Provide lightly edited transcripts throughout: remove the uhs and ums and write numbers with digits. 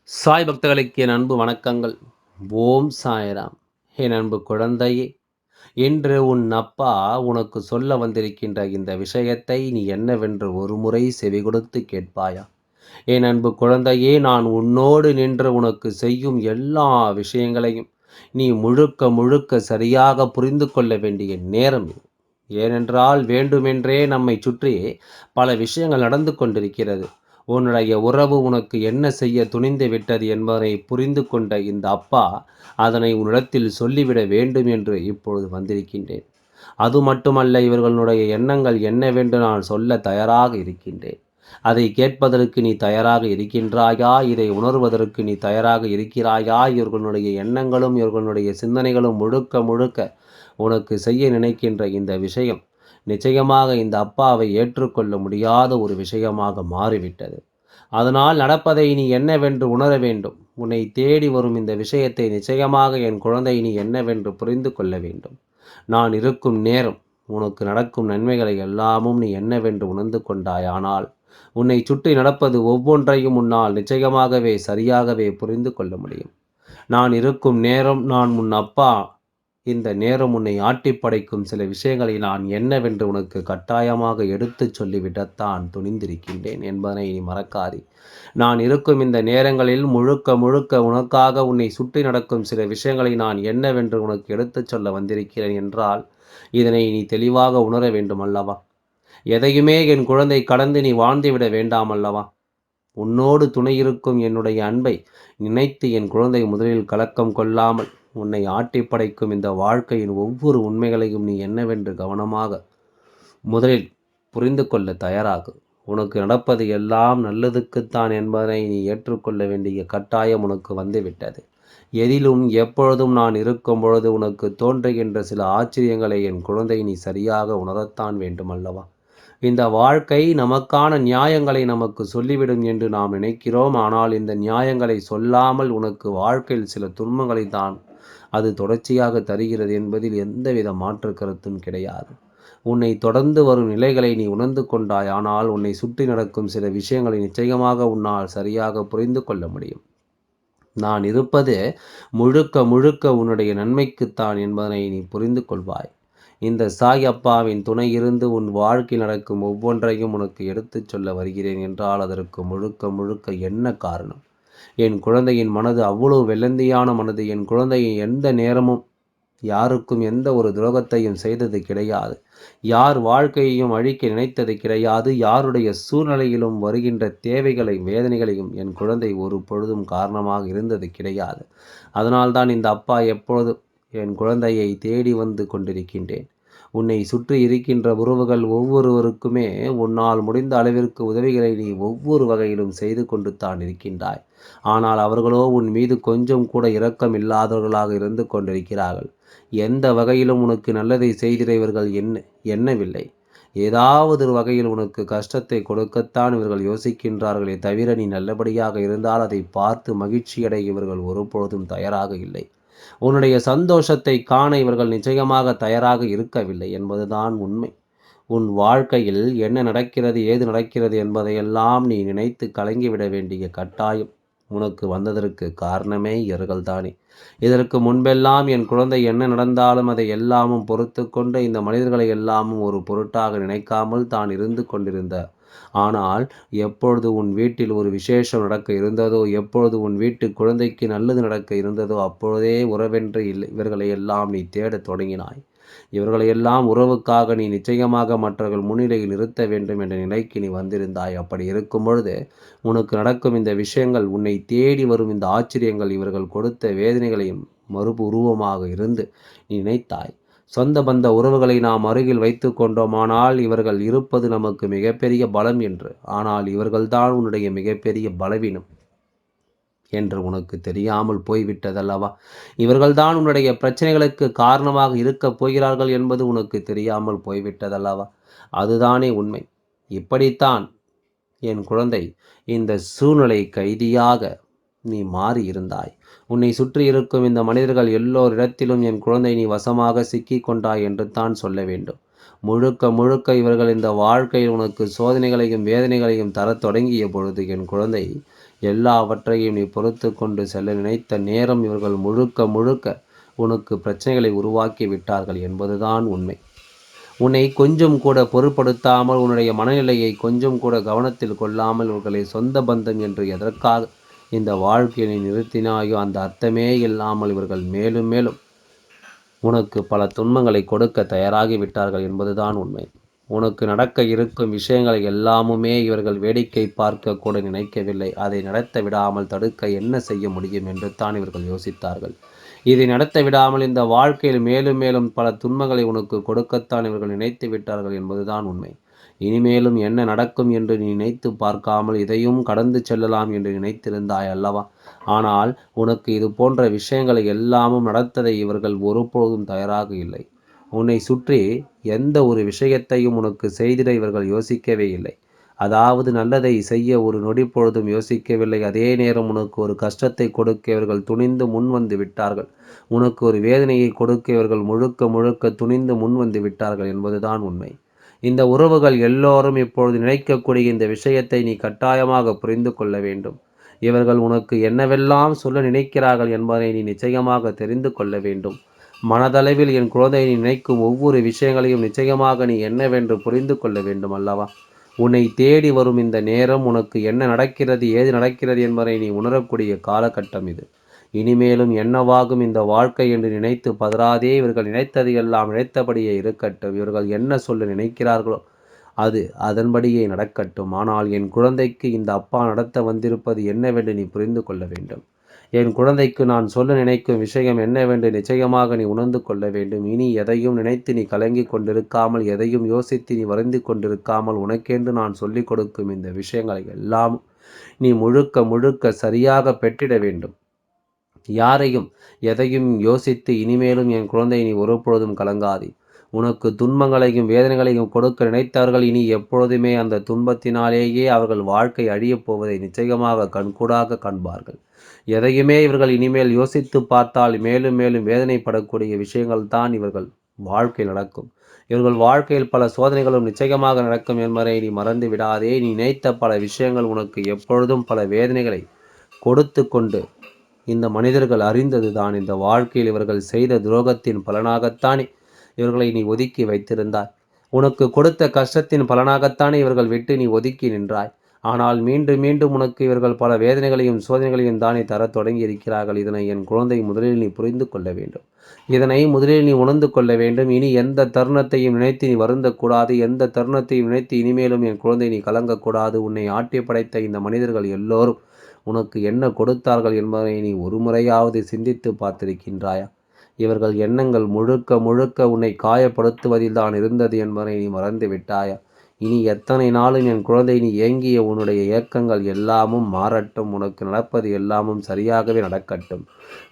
சாய் பக்தர்களுக்கு என் அன்பு வணக்கங்கள். ஓம் சாய்ராம். என் அன்பு குழந்தையே, இன்று உன் அப்பா உனக்கு சொல்ல வந்திருக்கின்ற இந்த விஷயத்தை நீ என்னவென்று ஒருமுறை செவிகொடுத்து கேட்பாயா? என் அன்பு குழந்தையே, நான் உன்னோடு நின்று உனக்கு செய்யும் எல்லா விஷயங்களையும் நீ முழுக்க முழுக்க சரியாக புரிந்து கொள்ள வேண்டிய நேரம் இது. ஏனென்றால் வேண்டுமென்றே நம்மை சுற்றி பல விஷயங்கள் நடந்து கொண்டிருக்கிறது. உன்னுடைய உறவு உனக்கு என்ன செய்ய துணிந்து விட்டது என்பதை புரிந்து கொண்ட இந்த அப்பா அதனை உன்னிடத்தில் சொல்லிவிட வேண்டும் என்று இப்பொழுது வந்திருக்கின்றேன். அது மட்டுமல்ல, இவர்களுடைய எண்ணங்கள் என்னவென்று நான் சொல்ல தயாராக இருக்கின்றேன். அதை கேட்பதற்கு நீ தயாராக இருக்கின்றாயா? இதை உணர்வதற்கு நீ தயாராக இருக்கிறாயா? இவர்களுடைய எண்ணங்களும் இவர்களுடைய சிந்தனைகளும் முழுக்க முழுக்க உனக்கு செய்ய நினைக்கின்ற இந்த விஷயம் நிச்சயமாக இந்த அப்பாவை ஏற்றுக்கொள்ள முடியாத ஒரு விஷயமாக மாறிவிட்டது. அதனால் நடப்பதை நீ என்னவென்று உணர வேண்டும். உன்னை தேடி வரும் இந்த விஷயத்தை நிச்சயமாக என் குழந்தை நீ என்னவென்று புரிந்து கொள்ள வேண்டும். நான் இருக்கும் நேரம் உனக்கு நடக்கும் நன்மைகளை எல்லாமும் நீ என்னவென்று உணர்ந்து கொண்டாயானால் உன்னை சுற்றி நடப்பது ஒவ்வொன்றையும் உன்னால் நிச்சயமாகவே சரியாகவே புரிந்து கொள்ள முடியும். நான் இருக்கும் நேரம், நான் உன் அப்பா, இந்த நேரம் உன்னை ஆட்டிப் படைக்கும் சில விஷயங்களை நான் என்னவென்று உனக்கு கட்டாயமாக எடுத்துச் சொல்லிவிடத்தான் துணிந்திருக்கின்றேன் என்பதனை நீ மறக்காதே. நான் இருக்கும் இந்த நேரங்களில் முழுக்க முழுக்க உனக்காக உன்னை சுற்றி நடக்கும் சில விஷயங்களை நான் என்னவென்று உனக்கு எடுத்துச் சொல்ல வந்திருக்கிறேன் என்றால் இதனை நீ தெளிவாக உணர வேண்டும் அல்லவா? எதையுமே என் குழந்தை கடந்து நீ வாழ்ந்துவிட வேண்டாம் அல்லவா? உன்னோடு துணையிருக்கும் என்னுடைய அன்பை நினைத்து என் குழந்தை முதலில் கலக்கம் கொள்ளாமல் உன்னை ஆட்டி படைக்கும் இந்த வாழ்க்கையின் ஒவ்வொரு உண்மைகளையும் நீ என்னவென்று கவனமாக முதலில் புரிந்து கொள்ள தயாராகு. உனக்கு நடப்பது எல்லாம் நல்லதுக்குத்தான் என்பதனை நீ ஏற்றுக்கொள்ள வேண்டிய கட்டாயம் உனக்கு வந்துவிட்டது. எதிலும் எப்பொழுதும் நான் இருக்கும் பொழுது உனக்கு தோன்றுகின்ற சில ஆச்சரியங்களை என் குழந்தை நீ சரியாக உணரத்தான் வேண்டும் அல்லவா? இந்த வாழ்க்கை நமக்கான நியாயங்களை நமக்கு சொல்லிவிடும் என்று நாம் நினைக்கிறோம். ஆனால் இந்த நியாயங்களை சொல்லாமல் உனக்கு வாழ்க்கையில் சில துன்பங்களை தான் அது தொடர்ச்சியாக தருகிறது என்பதில் எந்தவித மாற்று கருத்தும் கிடையாது. உன்னை தொடர்ந்து வரும் நிலைகளை நீ உணர்ந்து கொண்டாய். ஆனால் உன்னை சுற்றி நடக்கும் சில விஷயங்களை நிச்சயமாக உன்னால் சரியாக புரிந்து கொள்ள முடியும். நான் இருப்பது முழுக்க முழுக்க உன்னுடைய நன்மைக்குத்தான் என்பதனை நீ புரிந்து கொள்வாய். இந்த சாய் அப்பாவின் துணை இருந்து உன் வாழ்க்கை நடக்கும் ஒவ்வொன்றையும் உனக்கு எடுத்துச் சொல்ல வருகிறேன் என்றால் அதற்கு முழுக்க முழுக்க என்ன காரணம்? என் குழந்தையின் மனது அவ்வளவு வெள்ளந்தியான மனது. என் குழந்தை எந்த நேரமும் யாருக்கும் எந்த ஒரு துரோகத்தையும் செய்தது கிடையாது. யார் வாழ்க்கையையும் அழிக்க நினைத்தது கிடையாது. யாருடைய சூழ்நிலையிலும் வருகின்ற தேவைகளை வேதனைகளையும் என் குழந்தை ஒரு பொழுதும் காரணமாக இருந்தது கிடையாது. அதனால்தான் இந்த அப்பா எப்பொழுதும் என் குழந்தையை தேடி வந்து கொண்டிருக்கின்றேன். உன்னை சுற்றி இருக்கின்ற உறவுகள் ஒவ்வொருவருக்குமே உன்னால் முடிந்த அளவிற்கு உதவிகளை நீ ஒவ்வொரு வகையிலும் செய்து கொண்டு தான் இருக்கின்றாய். ஆனால் அவர்களோ உன் மீது கொஞ்சம் கூட இரக்கம் இல்லாதவர்களாக இருந்து கொண்டிருக்கிறார்கள். எந்த வகையிலும் உனக்கு நல்லதை செய்திட இவர்கள் எண்ணவில்லை. ஏதாவது ஒரு வகையில் உனக்கு கஷ்டத்தை கொடுக்கத்தான் இவர்கள் யோசிக்கின்றார்களே தவிர நீ நல்லபடியாக இருந்தால் அதை பார்த்து மகிழ்ச்சியடைய இவர்கள் ஒருபொழுதும் தயாராக இல்லை. உன்னுடைய சந்தோஷத்தை காண இவர்கள் நிச்சயமாக தயாராக இருக்கவில்லை என்பதுதான் உண்மை. உன் வாழ்க்கையில் என்ன நடக்கிறது, ஏது நடக்கிறது என்பதையெல்லாம் நீ நினைத்து கலங்கிவிட வேண்டிய கட்டாயம் உனக்கு வந்ததற்கு காரணமே இவர்கள்தானே. இதற்கு முன்பெல்லாம் என் குழந்தை என்ன நடந்தாலும் அதை எல்லாமும் பொறுத்து கொண்டு இந்த மனிதர்களை எல்லாமும் ஒரு பொருட்டாக நினைக்காமல் தான் இருந்து கொண்டிருந்த. ஆனால் எப்பொழுது உன் வீட்டில் ஒரு விசேஷம் நடக்க இருந்ததோ, எப்பொழுது உன் வீட்டு குழந்தைக்கு நல்லது நடக்க இருந்ததோ அப்பொழுதே உறவென்று இவர்களை எல்லாம் நீ தேடத் தொடங்கினாய். இவர்களையெல்லாம் உறவுக்காக நீ நிச்சயமாக மற்றவர்கள் முன்னிலையில் நிறுத்த வேண்டும் என்ற நிலைக்கு நீ வந்திருந்தாய். அப்படி இருக்கும் பொழுது உனக்கு நடக்கும் இந்த விஷயங்கள், உன்னை தேடி வரும் இந்த ஆச்சரியங்கள் இவர்கள் கொடுத்த வேதனைகளையும் மறுபு உருவமாக இருந்து நீ நினைத்தாய். சொந்த பந்த உறவுகளை நாம் அருகில் வைத்து கொண்டோமானால் இவர்கள் இருப்பது நமக்கு மிகப்பெரிய பலம் என்று. ஆனால் இவர்கள்தான் உன்னுடைய மிகப்பெரிய பலவீனம் என்று உனக்கு தெரியாமல் போய்விட்டதல்லவா? இவர்கள்தான் உன்னுடைய பிரச்சனைகளுக்கு காரணமாக இருக்கப் போகிறார்கள் என்பது உனக்கு தெரியாமல் போய்விட்டதல்லவா? அதுதானே உண்மை. இப்படித்தான் என் குழந்தை இந்த சூழ்நிலை கைதியாக நீ மாறி இருந்தாய். உன்னை சுற்றி இருக்கும் இந்த மனிதர்கள் எல்லோரிடத்திலும் என் குழந்தை நீ வசமாக சிக்கி கொண்டாய் என்று தான் சொல்ல வேண்டும். முழுக்க முழுக்க இவர்கள் இந்த வாழ்க்கையில் உனக்கு சோதனைகளையும் வேதனைகளையும் தரத் தொடங்கிய பொழுது என் குழந்தை எல்லாவற்றையும் நீ பொறுத்து கொண்டு செல்ல நினைத்த நேரம் இவர்கள் முழுக்க முழுக்க உனக்கு பிரச்சனைகளை உருவாக்கி விட்டார்கள் என்பதுதான் உண்மை. உன்னை கொஞ்சம் கூட பொருட்படுத்தாமல், உன்னுடைய மனநிலையை கொஞ்சம் கூட கவனத்தில் கொள்ளாமல் இவர்களை சொந்த பந்தம் என்று எதற்காக இந்த வாழ்க்கையை நிறுத்தினாயோ அந்த அர்த்தமே இல்லாமல் இவர்கள் மேலும் மேலும் உனக்கு பல துன்பங்களை கொடுக்க தயாராகி விட்டார்கள் என்பதுதான் உண்மை. உனக்கு நடக்க இருக்கும் விஷயங்களை எல்லாமுமே இவர்கள் வேடிக்கை பார்க்க கூட நினைக்கவில்லை. அதை நடத்த விடாமல் தடுக்க என்ன செய்ய முடியும் என்று தான் இவர்கள் யோசித்தார்கள். இதை நடத்த விடாமல் இந்த வாழ்க்கையில் மேலும் மேலும் பல துன்பங்களை உனக்கு கொடுக்கத்தான் இவர்கள் நினைத்து விட்டார்கள் என்பதுதான் உண்மை. இனிமேலும் என்ன நடக்கும் என்று நீ நினைத்து பார்க்காமல் இதையும் கடந்து செல்லலாம் என்று நினைத்திருந்தாய் அல்லவா? ஆனால் உனக்கு இது போன்ற விஷயங்களை எல்லாமும் நடத்ததை இவர்கள் ஒருபோதும் தயாராக இல்லை. உன்னை சுற்றி எந்த ஒரு விஷயத்தையும் உனக்கு செய்திட இவர்கள் யோசிக்கவே இல்லை. அதாவது நல்லதை செய்ய ஒரு நொடி பொழுதும் யோசிக்கவில்லை. அதே நேரம் உனக்கு ஒரு கஷ்டத்தை கொடுக்க இவர்கள் துணிந்து முன் வந்து விட்டார்கள். உனக்கு ஒரு வேதனையை கொடுக்க இவர்கள் முழுக்க முழுக்க துணிந்து முன் வந்து விட்டார்கள் என்பதுதான் உண்மை. இந்த உறவுகள் எல்லோரும் இப்பொழுது நினைக்கக்கூடிய இந்த விஷயத்தை நீ கட்டாயமாக புரிந்து கொள்ள வேண்டும். இவர்கள் உனக்கு என்னவெல்லாம் சொல்ல நினைக்கிறார்கள் என்பதை நீ நிச்சயமாக தெரிந்து கொள்ள வேண்டும். மனதளவில் என் குழந்தை நீ நினைக்கும் ஒவ்வொரு விஷயங்களையும் நிச்சயமாக நீ என்னவென்று புரிந்து கொள்ள வேண்டும் அல்லவா? உன்னை தேடி வரும் இந்த நேரம் உனக்கு என்ன நடக்கிறது, ஏது நடக்கிறது என்பதை நீ உணரக்கூடிய காலகட்டம் இது. இனிமேலும் என்னவாகும் இந்த வாழ்க்கை என்று நினைத்து பதறாதே. இவர்கள் நினைத்தது எல்லாம் நினைத்தபடியே இருக்கட்டும். இவர்கள் என்ன சொல்ல நினைக்கிறார்களோ அது அதன்படியே நடக்கட்டும். ஆனால் என் குழந்தைக்கு இந்த அப்பா நடத்த வந்திருப்பது என்னவென்று நீ புரிந்து கொள்ள வேண்டும். என் குழந்தைக்கு நான் சொல்ல நினைக்கும் விஷயம் என்னவென்று நிச்சயமாக நீ உணர்ந்து கொள்ள வேண்டும். இனி எதையும் நினைத்து நீ கலங்கி கொண்டிருக்காமல், எதையும் யோசித்து நீ வருந்தி கொண்டிருக்காமல், உனக்கென்று நான் சொல்லிக் கொடுக்கும் இந்த விஷயங்களை எல்லாம் நீ முழுக்க முழுக்க சரியாக பெற்றிட வேண்டும். யாரையும் எதையும் யோசித்து இனிமேலும் என் குழந்தை நீ ஒருபொழுதும் கலங்காதே. உனக்கு துன்பங்களையும் வேதனைகளையும் கொடுக்க நினைத்தவர்கள் இனி எப்பொழுதுமே அந்த துன்பத்தினாலேயே அவர்கள் வாழ்க்கை அழியப் போவதை நிச்சயமாக கண்கூடாக காண்பார்கள். எதையுமே இவர்கள் இனிமேல் யோசித்து பார்த்தால் மேலும் மேலும் வேதனைப்படக்கூடிய விஷயங்கள் தான் இவர்கள் வாழ்க்கை நடக்கும். இவர்கள் வாழ்க்கையில் பல சோதனைகளும் நிச்சயமாக நடக்கும் என்பதை நீ மறந்து விடாதே. நீ நினைத்த பல விஷயங்கள் உனக்கு எப்பொழுதும் பல வேதனைகளை கொடுத்து கொண்டு இந்த மனிதர்கள் அறிந்ததுதான். இந்த வாழ்க்கையில் இவர்கள் செய்த துரோகத்தின் பலனாகத்தானே இவர்களை நீ ஒதுக்கி வைத்திருந்தாய். உனக்கு கொடுத்த கஷ்டத்தின் பலனாகத்தானே இவர்கள் விட்டு நீ ஒதுக்கி நின்றாய். ஆனால் மீண்டும் மீண்டும் உனக்கு இவர்கள் பல வேதனைகளையும் சோதனைகளையும் தானே தரத் தொடங்கி இருக்கிறார்கள். இதனை என் குழந்தை முதலில் நீ புரிந்து கொள்ள வேண்டும். இதனை முதலில் நீ உணர்ந்து கொள்ள வேண்டும். இனி எந்த தருணத்தையும் நினைத்து நீ வருந்தக்கூடாது. எந்த தருணத்தையும் நினைத்து இனிமேலும் என் குழந்தை நீ கலங்கக்கூடாது. உன்னை ஆட்டி படைத்த இந்த மனிதர்கள் எல்லோரும் உனக்கு என்ன கொடுத்தார்கள் என்பதை நீ ஒரு முறையாவது சிந்தித்து பார்த்திருக்கின்றாயா? இவர்கள் எண்ணங்கள் முழுக்க முழுக்க உன்னை காயப்படுத்துவதில் தான் இருந்தது என்பதை நீ மறந்து விட்டாயா? இனி எத்தனை நாளும் என் குழந்தை நீ ஏங்கிய உன்னுடைய ஏக்கங்கள் எல்லாமும் மாறட்டும். உனக்கு நடப்பது எல்லாமும் சரியாகவே நடக்கட்டும்.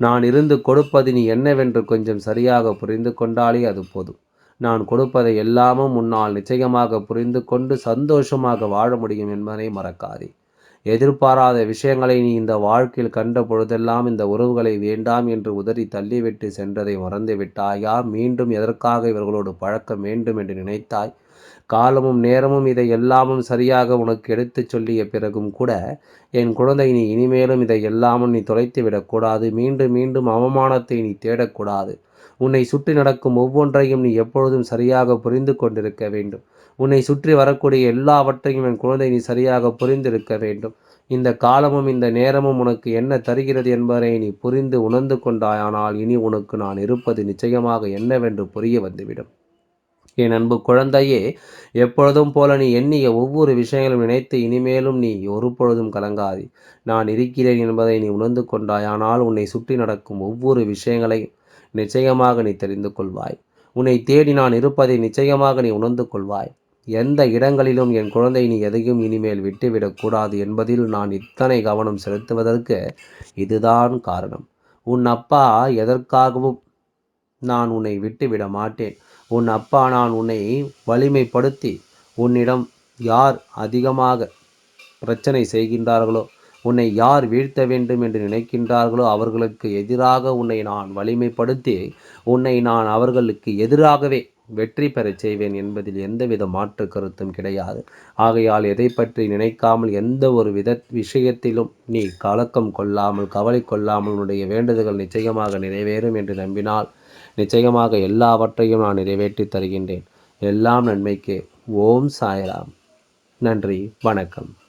நான் இருந்து கொடுப்பது நீ என்னவென்று கொஞ்சம் சரியாக புரிந்து கொண்டாலே அது போதும். நான் கொடுப்பதை எல்லாமும் உன்னால் நிச்சயமாக புரிந்து கொண்டு சந்தோஷமாக வாழ முடியும் என்பதை மறக்காதே. எதிர்பாராத விஷயங்களை நீ இந்த வாழ்க்கையில் கண்ட பொழுதெல்லாம் இந்த உறவுகளை வேண்டாம் என்று உதறி தள்ளிவிட்டு சென்றதை மறந்து விட்டாயா? மீண்டும் எதற்காக இவர்களோடு பழக்கம் வேண்டும் என்று நினைத்தாய்? காலமும் நேரமும் இதை எல்லாமும் சரியாக உனக்கு எடுத்துச் சொல்லிய பிறகும் கூட என் குழந்தை நீ இனிமேலும் இதை எல்லாமும் நீ தொலைத்து விடக்கூடாது. மீண்டும் மீண்டும் அவமானத்தை நீ தேடக்கூடாது. உன்னை சுற்றி நடக்கும் ஒவ்வொன்றையும் நீ எப்பொழுதும் சரியாக புரிந்து கொண்டிருக்க வேண்டும். உன்னை சுற்றி வரக்கூடிய எல்லாவற்றையும் என் குழந்தை நீ சரியாக புரிந்திருக்க வேண்டும். இந்த காலமும் இந்த நேரமும் உனக்கு என்ன தருகிறது என்பதை நீ புரிந்து உணர்ந்து கொண்டாயானால் இனி உனக்கு நான் இருப்பது நிச்சயமாக என்னவென்று புரிய வந்துவிடும். என் அன்பு குழந்தையே, எப்பொழுதும் போல நீ எண்ணிய ஒவ்வொரு விஷயங்களும் நினைத்து இனிமேலும் நீ ஒரு பொழுதும் கலங்காதே. நான் இருக்கிறேன் என்பதை நீ உணர்ந்து கொண்டாயானால் உன்னை சுற்றி நடக்கும் ஒவ்வொரு விஷயங்களையும் நிச்சயமாக நீ தெரிந்து கொள்வாய். உன்னை தேடி நான் இருப்பதை நிச்சயமாக நீ உணர்ந்து கொள்வாய். எந்த இடங்களிலும் என் குழந்தை நீ எதையும் இனிமேல் விட்டுவிடக்கூடாது என்பதில் நான் இத்தனை கவனம் செலுத்துவதற்கு இதுதான் காரணம். உன் அப்பா எதற்காகவும் நான் உன்னை விட்டுவிட மாட்டேன். உன் அப்பா நான் உன்னை வலிமைப்படுத்தி உன்னிடம் யார் அதிகமாக பிரச்சனை செய்கின்றார்களோ, உன்னை யார் வீழ்த்த வேண்டும் என்று நினைக்கின்றார்களோ அவர்களுக்கு எதிராக உன்னை நான் வலிமைப்படுத்தி உன்னை நான் அவர்களுக்கு எதிராகவே வெற்றி பெறச் செய்வேன் என்பதில் எந்தவித மாற்று கருத்தும் கிடையாது. ஆகையால் எதை பற்றி நினைக்காமல் எந்த ஒரு விஷயத்திலும் நீ கலக்கம் கொள்ளாமல் கவலை கொள்ளாமல் உன்னுடைய வேண்டுதல்கள் நிச்சயமாக நிறைவேறும் என்று நம்பினால் நிச்சயமாக எல்லாவற்றையும் நான் நிறைவேற்றி தருகின்றேன். எல்லாம் நன்மைக்கே. ஓம் சாய்ராம். நன்றி. வணக்கம்.